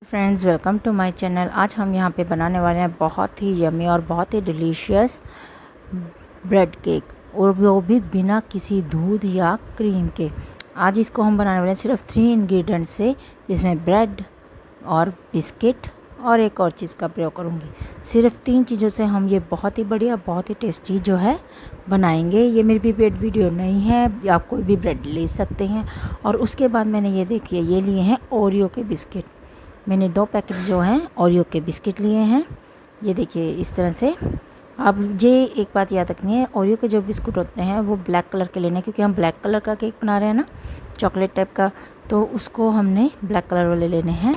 Friends, welcome to my channel. आज हम यहाँ पे बनाने वाले हैं बहुत ही यमी और बहुत ही डिलीशियस ब्रेड केक, और वो भी बिना किसी दूध या क्रीम के। आज इसको हम बनाने वाले हैं सिर्फ 3 इंग्रेडिएंट से, जिसमें ब्रेड और बिस्किट और एक और चीज़ का प्रयोग करूँगी। सिर्फ 3 चीज़ों से हम ये बहुत ही बढ़िया, बहुत ही टेस्टी जो है बनाएंगे। ये मेरी प्रीपेड वीडियो नहीं है, आप कोई भी ब्रेड ले सकते हैं। और उसके बाद मैंने ये देखिए, ये लिए हैं ओरियो के बिस्किट। मैंने 2 पैकेट जो हैं ओरियो के बिस्किट लिए हैं। ये देखिए इस तरह से। अब ये एक बात याद रखनी है, ओरियो के जो बिस्कुट होते हैं वो ब्लैक कलर के लेने हैं, क्योंकि हम ब्लैक कलर का केक बना रहे हैं ना, चॉकलेट टाइप का। तो उसको हमने ब्लैक कलर वाले लेने हैं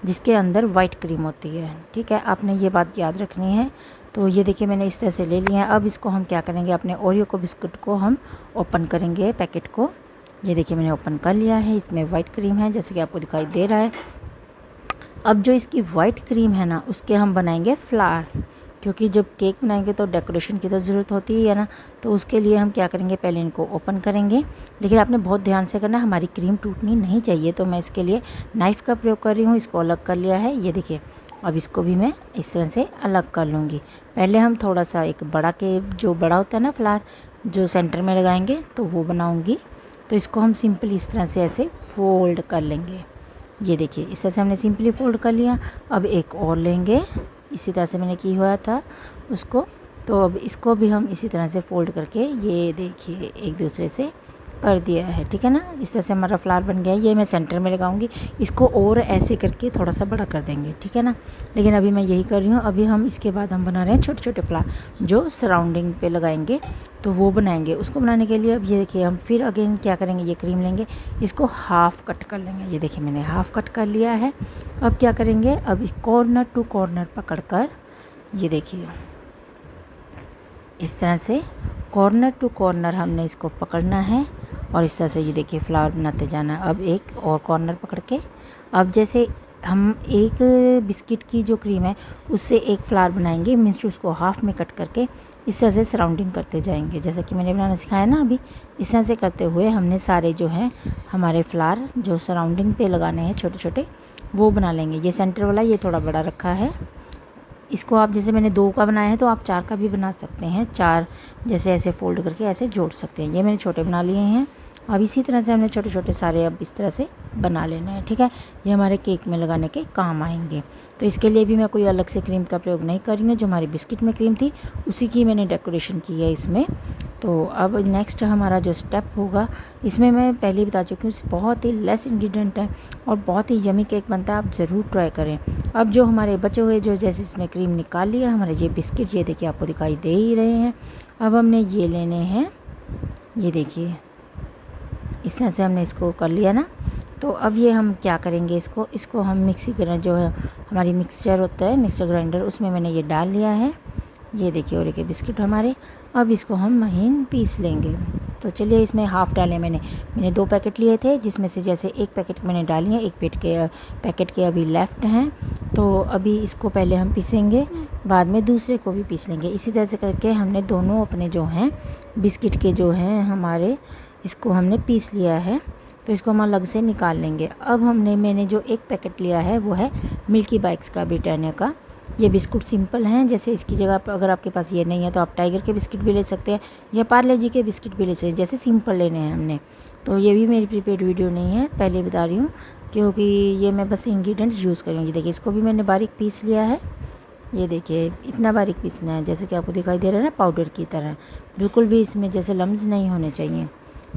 जिसके अंदर वाइट क्रीम होती है। ठीक है, आपने ये बात याद रखनी है। तो ये देखिए मैंने इस तरह से ले लिया है। अब इसको हम क्या करेंगे, अपने ओरियो को बिस्कुट को हम ओपन करेंगे, पैकेट को। ये देखिए मैंने ओपन कर लिया है। इसमें वाइट क्रीम है जैसे कि आपको दिखाई दे रहा है। अब जो इसकी वाइट क्रीम है ना, उसके हम बनाएंगे फ्लावर, क्योंकि जब केक बनाएंगे तो डेकोरेशन की तो ज़रूरत होती है ना। तो उसके लिए हम क्या करेंगे, पहले इनको ओपन करेंगे। लेकिन आपने बहुत ध्यान से करना, हमारी क्रीम टूटनी नहीं चाहिए। तो मैं इसके लिए नाइफ़ का प्रयोग कर रही हूँ। इसको अलग कर लिया है। ये देखिए, अब इसको भी मैं इस तरह से अलग कर लूँगी। पहले हम थोड़ा सा एक बड़ा के जो बड़ा होता है ना फ्लावर, जो सेंटर में लगाएंगे, तो वो बनाऊँगी। तो इसको हम सिंपल इस तरह से ऐसे फोल्ड कर लेंगे। ये देखिए इस तरह से हमने सिंपली फोल्ड कर लिया। अब एक और लेंगे, इसी तरह से मैंने की हुआ था उसको। तो अब इसको भी हम इसी तरह से फोल्ड करके, ये देखिए एक दूसरे से कर दिया है। ठीक है ना, इस तरह से हमारा फ्लावर बन गया है। ये मैं सेंटर में लगाऊंगी, इसको और ऐसे करके थोड़ा सा बड़ा कर देंगे। ठीक है ना, लेकिन अभी मैं यही कर रही हूँ। अभी हम इसके बाद हम बना रहे हैं छोटे छोटे फ्लावर जो सराउंडिंग पे लगाएंगे, तो वो बनाएंगे। उसको बनाने के लिए अब ये देखिए हम फिर अगेन क्या करेंगे, ये क्रीम लेंगे, इसको हाफ़ कट कर लेंगे। ये देखिए मैंने हाफ़ कट कर लिया है। अब क्या करेंगे, अब इस कॉर्नर टू कॉर्नर पकड़ कर, ये देखिए इस तरह से कॉर्नर टू कॉर्नर हमने इसको पकड़ना है, और इस तरह से ये देखिए फ्लावर बनाते जाना। अब एक और कॉर्नर पकड़ के, अब जैसे हम एक बिस्किट की जो क्रीम है उससे एक फ्लावर बनाएंगे, मीन्स उसको हाफ में कट करके इस तरह से सराउंडिंग करते जाएंगे, जैसा कि मैंने बनाना सिखाया ना। अभी इस तरह से करते हुए हमने सारे जो हैं हमारे फ्लावर जो सराउंडिंग पे लगाने हैं छोटे छोटे, वो बना लेंगे। ये सेंटर वाला ये थोड़ा बड़ा रखा है। इसको आप, जैसे मैंने 2 का बनाया है तो आप 4 का भी बना सकते हैं। 4 जैसे ऐसे फोल्ड करके ऐसे जोड़ सकते हैं। ये मैंने छोटे बना लिए हैं। अब इसी तरह से हमने छोटे छोटे सारे अब इस तरह से बना लेने हैं। ठीक है, ये हमारे केक में लगाने के काम आएंगे। तो इसके लिए भी मैं कोई अलग से क्रीम का प्रयोग नहीं कर रही हूँ। जो हमारी बिस्किट में क्रीम थी उसी की मैंने डेकोरेशन की है इसमें। तो अब नेक्स्ट हमारा जो स्टेप होगा, इसमें मैं पहले ही बता चुकी हूँ, बहुत ही लेस इंग्रेडिएंट है और बहुत ही यमी केक बनता है। आप ज़रूर ट्राई करें। अब जो हमारे बचे हुए जो जैसे इसमें क्रीम निकाल लिया हमारे, ये बिस्किट ये देखिए आपको दिखाई दे ही रहे हैं। अब हमने ये लेने हैं, ये देखिए इस तरह से हमने इसको कर लिया ना। तो अब ये हम क्या करेंगे, इसको हम मिक्सी ग्राइंडर जो है हमारी मिक्सचर होता है, मिक्सर ग्राइंडर, उसमें मैंने ये डाल लिया है। ये देखिए ओरियो के बिस्किट हमारे। अब इसको हम महीन पीस लेंगे। तो चलिए, इसमें हाफ़ डाले मैंने 2 पैकेट लिए थे, जिसमें से जैसे एक पैकेट मैंने डाली है, एक पैकेट के अभी लेफ़्ट हैं। तो अभी इसको पहले हम पीसेंगे, बाद में दूसरे को भी पीस लेंगे। इसी तरह से करके हमने दोनों अपने जो हैं बिस्किट के जो हैं हमारे, इसको हमने पीस लिया है। तो इसको हम अलग से निकाल लेंगे। अब मैंने जो एक पैकेट लिया है वो है मिल्की बाइट्स का, ब्रिटानिया का। ये बिस्कुट सिंपल हैं, जैसे इसकी जगह पर अगर आपके पास ये नहीं है तो आप टाइगर के बिस्किट भी ले सकते हैं या पार्ले जी के बिस्किट भी ले सकते हैं। जैसे सिंपल लेने हैं हमने। तो ये भी मेरी प्रीपेड वीडियो नहीं है, पहले बता रही हूँ, क्योंकि ये मैं बस इंग्रेडिएंट्स यूज़ करूँगी। देखिए इसको भी मैंने बारीक पीस लिया है। ये देखिए इतना बारीक पीसना है, जैसे कि आपको दिखाई दे रहा है ना, पाउडर की तरह। बिल्कुल भी इसमें जैसे लम्स नहीं होने चाहिए।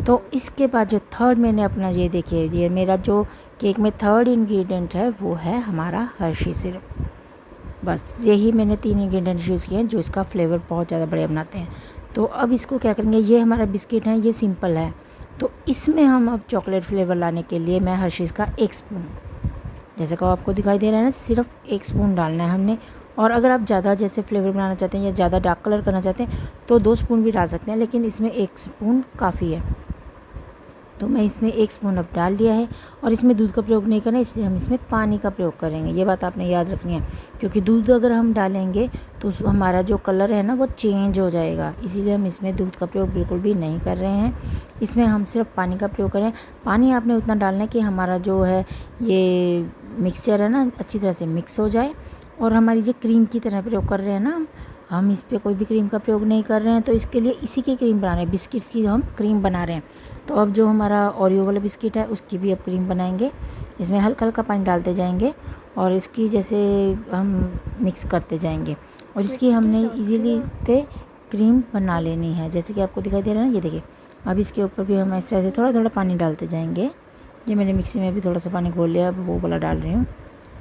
तो इसके बाद जो थर्ड मैंने अपना, ये देखिए ये मेरा जो केक में थर्ड इंग्रेडिएंट है वो है हमारा हर्शी सिरप। बस यही मैंने 3 इंग्रेडिएंट्स यूज़ किए हैं जो इसका फ्लेवर बहुत ज़्यादा बढ़िया बनाते हैं। तो अब इसको क्या करेंगे, ये हमारा बिस्किट है, ये सिंपल है। तो इसमें हम अब चॉकलेट फ्लेवर लाने के लिए मैं हर्शीज़ का 1 स्पून, जैसे कि आपको दिखाई दे रहा है ना, सिर्फ 1 स्पून डालना है हमने। और अगर आप ज़्यादा जैसे फ्लेवर बनाना चाहते हैं या ज़्यादा डार्क कलर करना चाहते हैं तो 2 स्पून भी डाल सकते हैं, लेकिन इसमें 1 स्पून काफ़ी है। तो मैं इसमें 1 स्पून अब डाल दिया है। और इसमें दूध का प्रयोग नहीं करना, इसलिए हम इसमें पानी का प्रयोग करेंगे। ये बात आपने याद रखनी है, क्योंकि दूध अगर हम डालेंगे तो हमारा जो कलर है ना वो चेंज हो जाएगा। इसीलिए हम इसमें दूध का प्रयोग बिल्कुल भी नहीं कर रहे हैं। इसमें हम सिर्फ पानी का प्रयोग करें। पानी आपने उतना डालना है कि हमारा जो है ये मिक्सचर है ना अच्छी तरह से मिक्स हो जाए, और हमारी जो क्रीम की तरह प्रयोग कर रहे हैं ना हम इस पर कोई भी क्रीम का प्रयोग नहीं कर रहे हैं, तो इसके लिए इसी की क्रीम बना रहे हैं, बिस्किट्स की हम क्रीम बना रहे हैं। तो अब जो हमारा ओरियो वाला बिस्किट है उसकी भी अब क्रीम बनाएंगे। इसमें हल्का हल्का पानी डालते जाएंगे और इसकी जैसे हम मिक्स करते जाएंगे, और इसकी हमने इजीली ते क्रीम बना लेनी है, जैसे कि आपको दिखाई दे रहा है ना, ये देखिए। अब इसके ऊपर भी हम इस तरह से थोड़ा थोड़ा पानी डालते जाएंगे। ये मैंने मिक्सी में भी थोड़ा सा पानी घोल लिया, अब वो वाला डाल रही हूँ।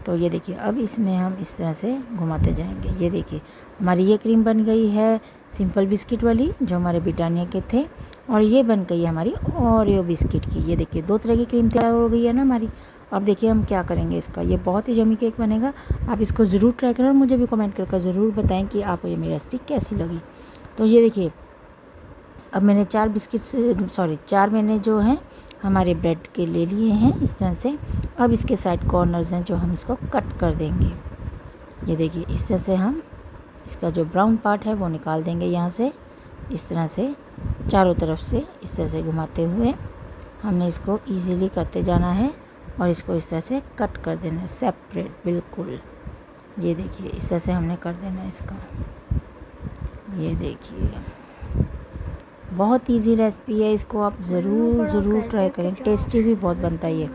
तो ये देखिए अब इसमें हम इस तरह से घुमाते जाएंगे। ये देखिए हमारी ये क्रीम बन गई है सिंपल बिस्किट वाली जो हमारे ब्रिटानिया के थे, और ये बन गई है हमारी ओरियो बिस्किट की। ये देखिए 2 तरह की क्रीम तैयार हो गई है ना हमारी। अब देखिए हम क्या करेंगे इसका, ये बहुत ही यम्मी केक बनेगा। आप इसको ज़रूर ट्राई करें और मुझे भी कमेंट करके ज़रूर बताएं कि आपको ये मेरी रेसिपी कैसी लगी। तो ये देखिए अब मैंने 4 मैंने जो है हमारे ब्रेड के ले लिए हैं इस तरह से। अब इसके साइड कॉर्नर्स हैं जो हम इसको कट कर देंगे। ये देखिए इस तरह से हम इसका जो ब्राउन पार्ट है वो निकाल देंगे यहाँ से। इस तरह से चारों तरफ से इस तरह से घुमाते हुए हमने इसको इजीली करते जाना है और इसको इस तरह से कट कर देना है सेपरेट बिल्कुल। ये देखिए इस तरह से हमने कर देना है इसका। ये देखिए बहुत इजी रेसिपी है, इसको आप ज़रूर ट्राई करें, टेस्टी भी बहुत बनता है ये।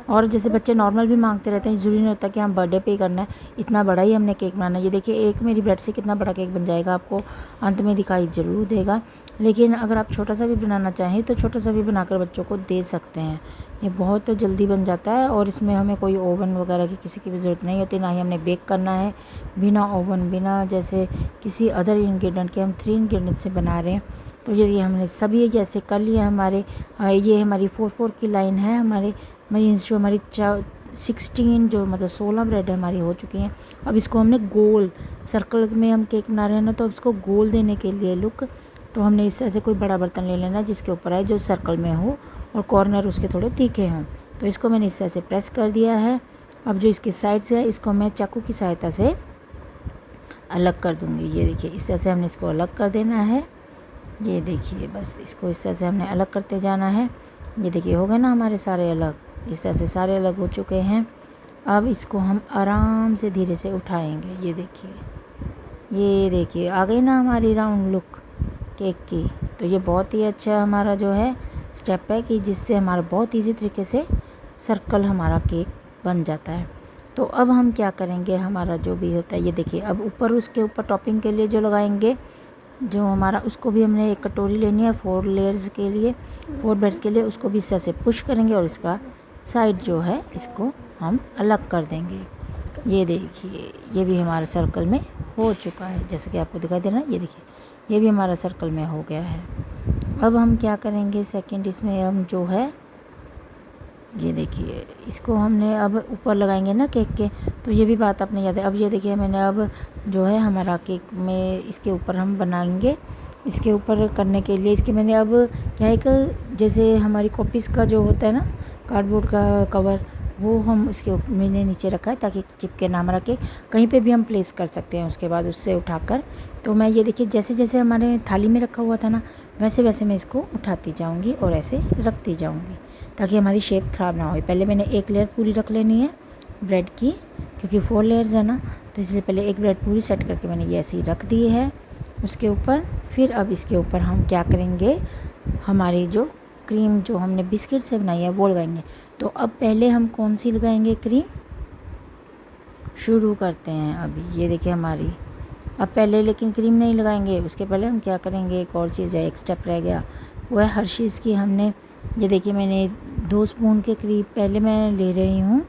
और जैसे बच्चे नॉर्मल भी मांगते रहते हैं, ज़रूरी नहीं होता कि हम बर्थडे पे ही करना है, इतना बड़ा ही हमने केक बनाना है। ये देखिए एक मेरी ब्रेड से कितना बड़ा केक बन जाएगा, आपको अंत में दिखाई ज़रूर देगा। लेकिन अगर आप छोटा सा भी बनाना चाहें तो छोटा सा भी बनाकर बच्चों को दे सकते हैं। ये बहुत जल्दी बन जाता है और इसमें हमें कोई ओवन वगैरह की किसी की भी ज़रूरत नहीं होती, ना ही हमने बेक करना है। बिना ओवन बिना जैसे किसी अदर इंग्रेडिएंट के हम 3 इंग्रेडिएंट से बना रहे हैं। तो ये हमने सभी जैसे कर लिया हमारे। ये हमारी 4 की लाइन है हमारी जो हमारी 16 जो मतलब 16 ब्रेड हमारी हो चुकी हैं। अब इसको हमने गोल सर्कल में हम केक बना रहे हैं ना, तो अब इसको गोल देने के लिए लुक तो हमने इस तरह से कोई बड़ा बर्तन ले लेना जिसके ऊपर है जो सर्कल में हो और कॉर्नर उसके थोड़े तीखे हों। तो इसको मैंने इस तरह से प्रेस कर दिया है। अब जो इसके साइड से है इसको मैं चाकू की सहायता से अलग कर दूँगी। ये देखिए इस तरह से हमने इसको अलग कर देना है। ये देखिए बस इसको इस तरह से हमने अलग करते जाना है। ये देखिए हो गए ना हमारे सारे अलग, इस तरह से सारे अलग हो चुके हैं। अब इसको हम आराम से धीरे से उठाएंगे। ये देखिए आ गई ना हमारी राउंड लुक केक की। तो ये बहुत ही अच्छा हमारा जो है स्टेप है कि जिससे हमारा बहुत इजी तरीके से सर्कल हमारा केक बन जाता है। तो अब हम क्या करेंगे, हमारा जो भी होता है ये देखिए अब ऊपर उसके ऊपर टॉपिंग के लिए जो लगाएंगे जो हमारा उसको भी हमने एक कटोरी लेनी है 4 लेयर्स के लिए 4 ब्रेड्स के लिए, उसको भी इस तरह से पुश करेंगे और इसका साइड जो है इसको हम अलग कर देंगे। ये देखिए ये भी हमारे सर्कल में हो चुका है, जैसे कि आपको दिखाई दे रहा है। ये देखिए ये भी हमारा सर्कल में हो गया है। अब हम क्या करेंगे सेकंड इसमें हम जो है ये देखिए इसको हमने अब ऊपर लगाएंगे ना केक के, तो ये भी बात आपने याद है। अब ये देखिए मैंने अब जो है हमारा केक में इसके ऊपर हम बनाएंगे। इसके ऊपर करने के लिए इसके मैंने अब क्या एक जैसे हमारी कॉपीज़ का जो होता है ना कार्डबोर्ड का कवर, वो हम इसके मैंने नीचे रखा है ताकि चिपके ना हमारा केक। कहीं पे भी हम प्लेस कर सकते हैं उसके बाद उससे उठाकर। तो मैं ये देखिए जैसे जैसे हमारे थाली में रखा हुआ था ना वैसे वैसे मैं इसको उठाती जाऊंगी और ऐसे रखती जाऊंगी ताकि हमारी शेप ख़राब ना हो। पहले मैंने एक लेयर पूरी रख लेनी है ब्रेड की, क्योंकि 4 लेयर्स है ना, तो इसलिए पहले एक ब्रेड पूरी सेट करके मैंने ये ऐसे ही रख दी है उसके ऊपर। फिर अब इसके ऊपर हम क्या करेंगे, हमारी जो क्रीम जो हमने बिस्किट से बनाई है वो लगाएंगे। तो अब पहले हम कौन सी लगाएंगे क्रीम, शुरू करते हैं अभी। ये देखिए हमारी अब पहले लेकिन क्रीम नहीं लगाएंगे, उसके पहले हम क्या करेंगे, एक और चीज़ है, एक स्टेप रह गया, वो है हर्शीज़ की। हमने ये देखिए मैंने 2 स्पून के करीब पहले मैं ले रही हूँ।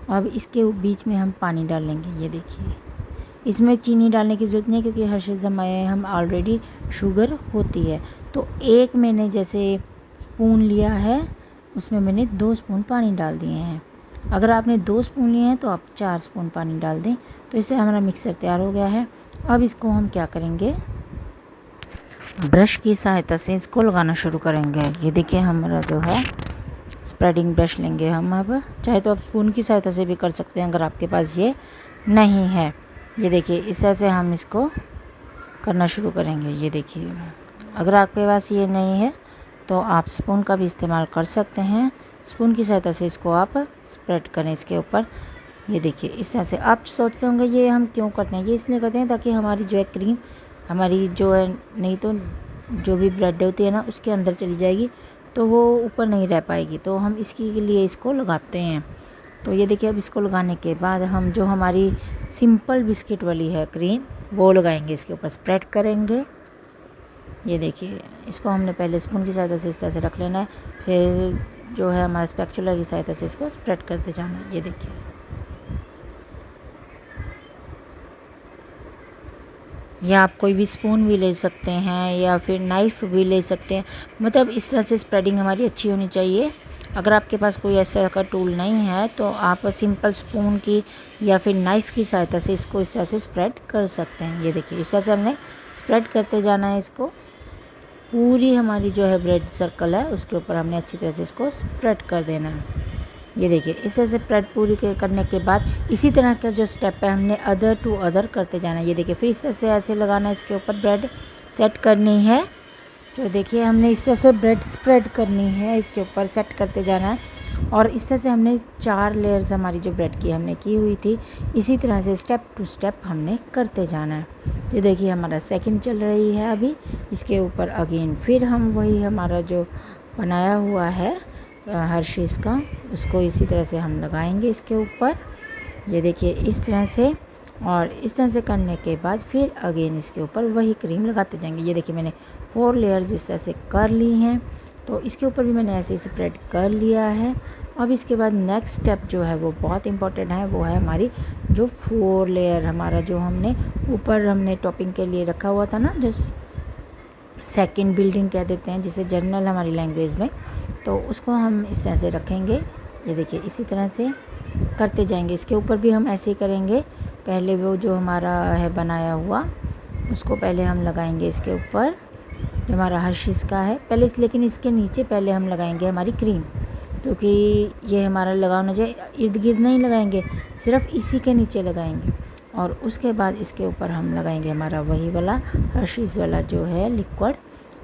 अब इसके बीच में हम पानी डाल लेंगे। ये देखिए इसमें चीनी डालने की ज़रूरत नहीं क्योंकि हर्शीज़ हमारे हम ऑलरेडी शुगर होती है। तो एक मैंने जैसे स्पून लिया है उसमें मैंने 2 स्पून पानी डाल दिए हैं। अगर आपने 2 स्पून लिए हैं तो आप 4 स्पून पानी डाल दें। तो इससे हमारा मिक्सर तैयार हो गया है। अब इसको हम क्या करेंगे, ब्रश की सहायता से इसको लगाना शुरू करेंगे। ये देखिए हमारा जो है स्प्रेडिंग ब्रश लेंगे हम। अब चाहे तो आप स्पून की सहायता से भी कर सकते हैं अगर आपके पास ये नहीं है। ये देखिए इस तरह से हम इसको करना शुरू करेंगे। ये देखिए अगर आपके पास ये नहीं है तो आप स्पून का भी इस्तेमाल कर सकते हैं। स्पून की सहायता से इसको आप स्प्रेड करें इसके ऊपर ये देखिए इस तरह से। आप सोचते होंगे ये हम क्यों करते हैं, ये इसलिए करते हैं ताकि हमारी जो है क्रीम हमारी जो है, नहीं तो जो भी ब्रेड होती है ना उसके अंदर चली जाएगी तो वो ऊपर नहीं रह पाएगी, तो हम इसके लिए इसको लगाते हैं। तो ये देखिए अब इसको लगाने के बाद हम जो हमारी सिंपल बिस्किट वाली है क्रीम वो लगाएंगे, इसके ऊपर स्प्रेड करेंगे। ये देखिए इसको हमने पहले स्पून की सहायता से इस तरह से रख लेना है, फिर जो है हमारा स्पैचुला की सहायता से इसको स्प्रेड करते जाना है। ये देखिए या आप कोई भी स्पून भी ले सकते हैं या फिर नाइफ़ भी ले सकते हैं, मतलब इस तरह से स्प्रेडिंग हमारी अच्छी होनी चाहिए। अगर आपके पास कोई ऐसा का टूल नहीं है तो आप सिंपल स्पून की या फिर नाइफ़ की सहायता से इसको इस तरह से स्प्रेड कर सकते हैं। ये देखिए इस तरह से हमने स्प्रेड करते जाना है इसको, पूरी हमारी जो है ब्रेड सर्कल है उसके ऊपर हमने अच्छी तरह से इसको स्प्रेड कर देना है। ये देखिए इस तरह से स्प्रेड पूरी करने के बाद इसी तरह का जो स्टेप है हमने अदर टू अदर करते जाना है। ये देखिए फिर इस तरह से ऐसे लगाना है, इसके ऊपर ब्रेड सेट करनी है। तो देखिए हमने इस तरह से ब्रेड स्प्रेड करनी है, इसके ऊपर सेट करते जाना है। और इस तरह से हमने 4 लेयर्स हमारी जो ब्रेड की हमने की हुई थी, इसी तरह से स्टेप टू स्टेप हमने करते जाना है। ये देखिए हमारा सेकंड चल रही है अभी, इसके ऊपर अगेन फिर हम वही हमारा जो बनाया हुआ है हर्शीज़ का उसको इसी तरह से हम लगाएंगे इसके ऊपर। ये देखिए इस तरह से, और इस तरह से करने के बाद फिर अगेन इसके ऊपर वही क्रीम लगाते जाएंगे। ये देखिए मैंने 4 लेयर्स इस तरह से कर ली हैं, तो इसके ऊपर भी मैंने ऐसे ही स्प्रेड कर लिया है। अब इसके बाद नेक्स्ट स्टेप जो है वो बहुत इंपॉर्टेंट है, वो है हमारी जो 4 लेयर हमारा जो हमने ऊपर हमने टॉपिंग के लिए रखा हुआ था ना, जो सेकंड बिल्डिंग कह देते हैं जिसे जनरल हमारी लैंग्वेज में, तो उसको हम इस तरह से रखेंगे। ये देखिए इसी तरह से करते जाएंगे, इसके ऊपर भी हम ऐसे ही करेंगे। पहले वो जो हमारा है बनाया हुआ उसको पहले हम लगाएंगे इसके ऊपर, जो हमारा हर्शीज़ का है पहले, लेकिन इसके नीचे पहले हम लगाएंगे हमारी क्रीम, क्योंकि ये हमारा लगाना चाहिए, इर्द गिर्द नहीं लगाएंगे, सिर्फ इसी के नीचे लगाएंगे। और उसके बाद इसके ऊपर हम लगाएंगे हमारा वही वाला हर्शीज़ वाला जो है लिक्विड,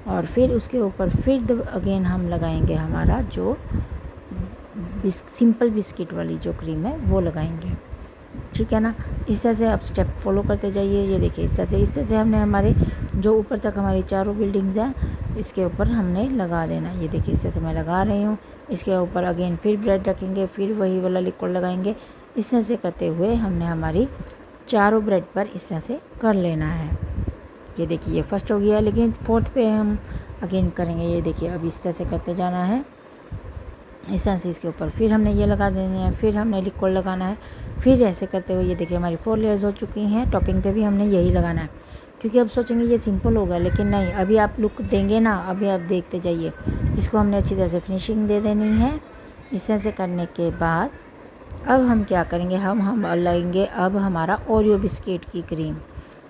और फिर उसके ऊपर फिर अगेन हम लगाएंगे हमारा जो सिंपल बिस्किट वाली जो क्रीम है वो लगाएंगे। ठीक है ना, इस तरह से आप स्टेप फॉलो करते जाइए। ये देखिए इस तरह से हमने हमारे जो ऊपर तक हमारी चारों बिल्डिंग्स हैं इसके ऊपर हमने लगा देना। ये देखिए इस तरह से मैं लगा रही हूँ, इसके ऊपर अगेन फिर ब्रेड रखेंगे, फिर वही वाला लिक्विड लगाएंगे। इस तरह से करते हुए हमने हमारी चारों ब्रेड पर इस तरह से कर लेना है। ये देखिए ये फर्स्ट हो गया, लेकिन फोर्थ पे हम अगेन करेंगे। ये देखिए अब इस तरह से करते जाना है, इस तरह से इसके ऊपर फिर हमने ये लगा देनी है, फिर हमने लिक्विड लगाना है, फिर ऐसे करते हुए ये देखिए हमारी 4 लेयर्स हो चुकी हैं। टॉपिंग पे भी हमने यही लगाना है, क्योंकि अब सोचेंगे ये सिंपल होगा, लेकिन नहीं, अभी आप लुक देंगे ना, अभी आप देखते जाइए। इसको हमने अच्छी तरह से फिनिशिंग दे देनी है। इस तरह से करने के बाद अब हम क्या करेंगे, हम लगाएंगे अब हमारा ओरियो बिस्किट की क्रीम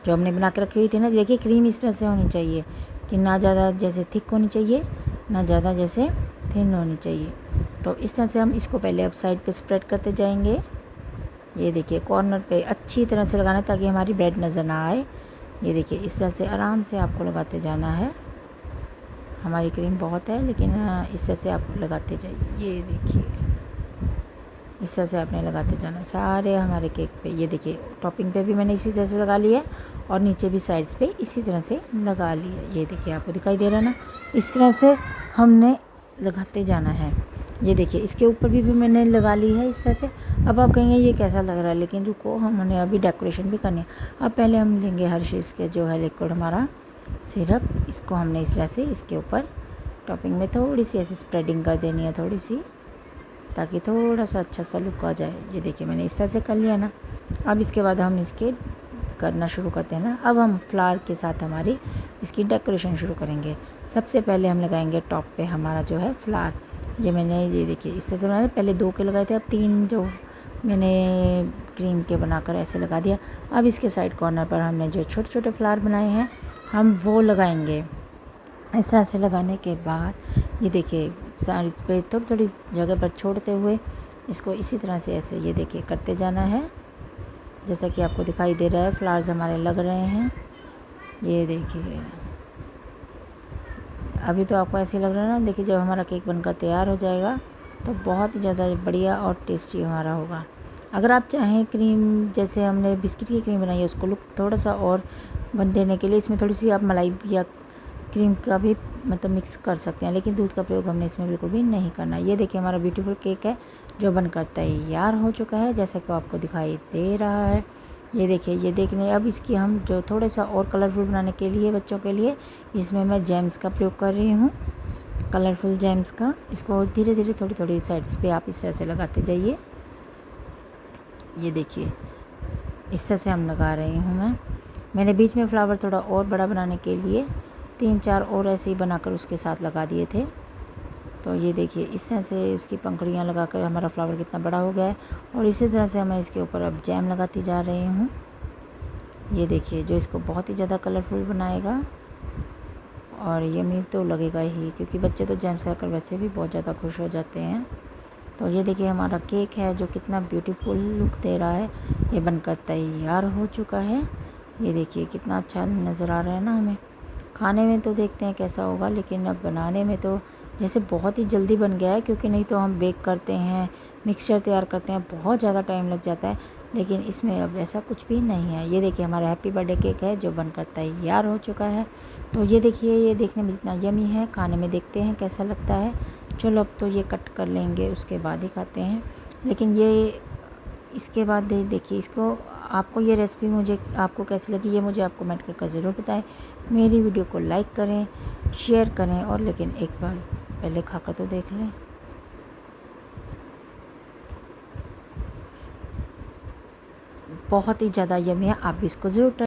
जो हमने बना के रखी हुई थी ना। देखिए क्रीम इस तरह से होनी चाहिए कि ना ज़्यादा जैसे थिक होनी चाहिए, ना ज़्यादा जैसे थिन होनी चाहिए। तो इस तरह से हम इसको पहले अब साइड पे स्प्रेड करते जाएंगे। ये देखिए कॉर्नर पे अच्छी तरह से लगाना है ताकि हमारी ब्रेड नज़र ना आए। ये देखिए इस तरह से आराम से आपको लगाते जाना है। हमारी क्रीम बहुत है, लेकिन इस तरह से आप लगाते जाइए। ये देखिए इस तरह से आपने लगाते जाना सारे हमारे केक पे। ये देखिए टॉपिंग पे भी मैंने इसी तरह से लगा लिया और नीचे भी साइड्स पे इसी तरह से लगा लिया। ये देखिए आपको दिखाई दे रहा है ना, इस तरह से हमने लगाते जाना है। ये देखिए इसके ऊपर भी मैंने लगा ली है इस तरह से। अब आप कहेंगे ये कैसा लग रहा है, लेकिन रुको, हमने अभी डेकोरेशन भी करनी है। अब पहले हम लेंगे हर्शीज़ के जो है लिक्विड हमारा सिरप, इसको हमने इस तरह से इसके ऊपर टॉपिंग में थोड़ी सी ऐसे स्प्रेडिंग कर देनी है थोड़ी सी, ताकि थोड़ा सा अच्छा सा लुक आ जाए। ये देखिए मैंने इस तरह से कर लिया ना। अब इसके बाद हम इसके करना शुरू करते हैं ना। अब हम फ्लावर के साथ हमारी इसकी डेकोरेशन शुरू करेंगे। सबसे पहले हम लगाएंगे टॉप पे हमारा जो है फ्लावर। ये मैंने ये देखिए इस तरह से मैंने पहले 2 के लगाए थे, अब 3 जो मैंने क्रीम के बनाकर ऐसे लगा दिया। अब इसके साइड कॉर्नर पर हमने जो छोटे छोटे फ्लावर बनाए हैं हम वो लगाएंगे। इस तरह से लगाने के बाद ये देखिए साइड पे थोड़ी थोड़ी जगह पर छोड़ते हुए इसको इसी तरह से ऐसे ये देखिए करते जाना है। जैसा कि आपको दिखाई दे रहा है फ्लावर्स हमारे लग रहे हैं। ये देखिए अभी तो आपको ऐसे लग रहा है ना। देखिए जब हमारा केक बनकर तैयार हो जाएगा तो बहुत ही ज़्यादा बढ़िया और टेस्टी हमारा होगा। अगर आप चाहें क्रीम, जैसे हमने बिस्किट की क्रीम बनाई है, उसको लुक थोड़ा सा और बन देने के लिए इसमें थोड़ी सी आप मलाई या क्रीम का भी मतलब मिक्स कर सकते हैं, लेकिन दूध का प्रयोग हमने इसमें बिल्कुल भी नहीं करना। ये देखिए हमारा ब्यूटीफुल केक है जो बनकर तैयार हो चुका है, जैसा कि आपको दिखाई दे रहा है। ये देखिए, ये देखने अब इसकी हम जो थोड़ा सा और कलरफुल बनाने के लिए बच्चों के लिए इसमें मैं जेम्स का प्रयोग कर रही हूँ, कलरफुल जेम्स का। इसको धीरे धीरे थोड़ी थोड़ी साइड्स पे आप इस तरह से लगाते जाइए। ये देखिए इस तरह से हम लगा रही हूँ मैंने बीच में फ्लावर थोड़ा और बड़ा बनाने के लिए 3-4 और ऐसे ही बनाकर उसके साथ लगा दिए थे। तो ये देखिए इस तरह से उसकी पंखुड़ियाँ लगाकर हमारा फ्लावर कितना बड़ा हो गया है। और इसी तरह से मैं इसके ऊपर अब जैम लगाती जा रही हूँ। ये देखिए जो इसको बहुत ही ज़्यादा कलरफुल बनाएगा, और यम्मी तो लगेगा ही, क्योंकि बच्चे तो जैम से खाकर वैसे भी बहुत ज़्यादा खुश हो जाते हैं। तो ये देखिए हमारा केक है जो कितना ब्यूटीफुल लुक दे रहा है, ये बनकर तैयार हो चुका है। ये देखिए कितना अच्छा नज़र आ रहा है ना हमें। खाने में तो देखते हैं कैसा होगा, लेकिन अब बनाने में तो जैसे बहुत ही जल्दी बन गया है, क्योंकि नहीं तो हम बेक करते हैं, मिक्सचर तैयार करते हैं, बहुत ज़्यादा टाइम लग जाता है, लेकिन इसमें अब ऐसा कुछ भी नहीं है। ये देखिए हमारा हैप्पी बर्थडे केक है जो बनकर तैयार हो चुका है। तो ये देखिए, ये देखने में जितना यमी है, खाने में देखते हैं कैसा लगता है। चलो अब तो ये कट कर लेंगे, उसके बाद ही खाते हैं। लेकिन ये इसके बाद देखिए इसको, आपको ये रेसिपी मुझे आपको कैसी लगी ये मुझे आप कमेंट करके ज़रूर बताएं। मेरी वीडियो को लाइक करें, शेयर करें, और लेकिन एक बार पहले खाकर तो देख लें। बहुत ही ज़्यादा यम्मी है, आप भी इसको ज़रूर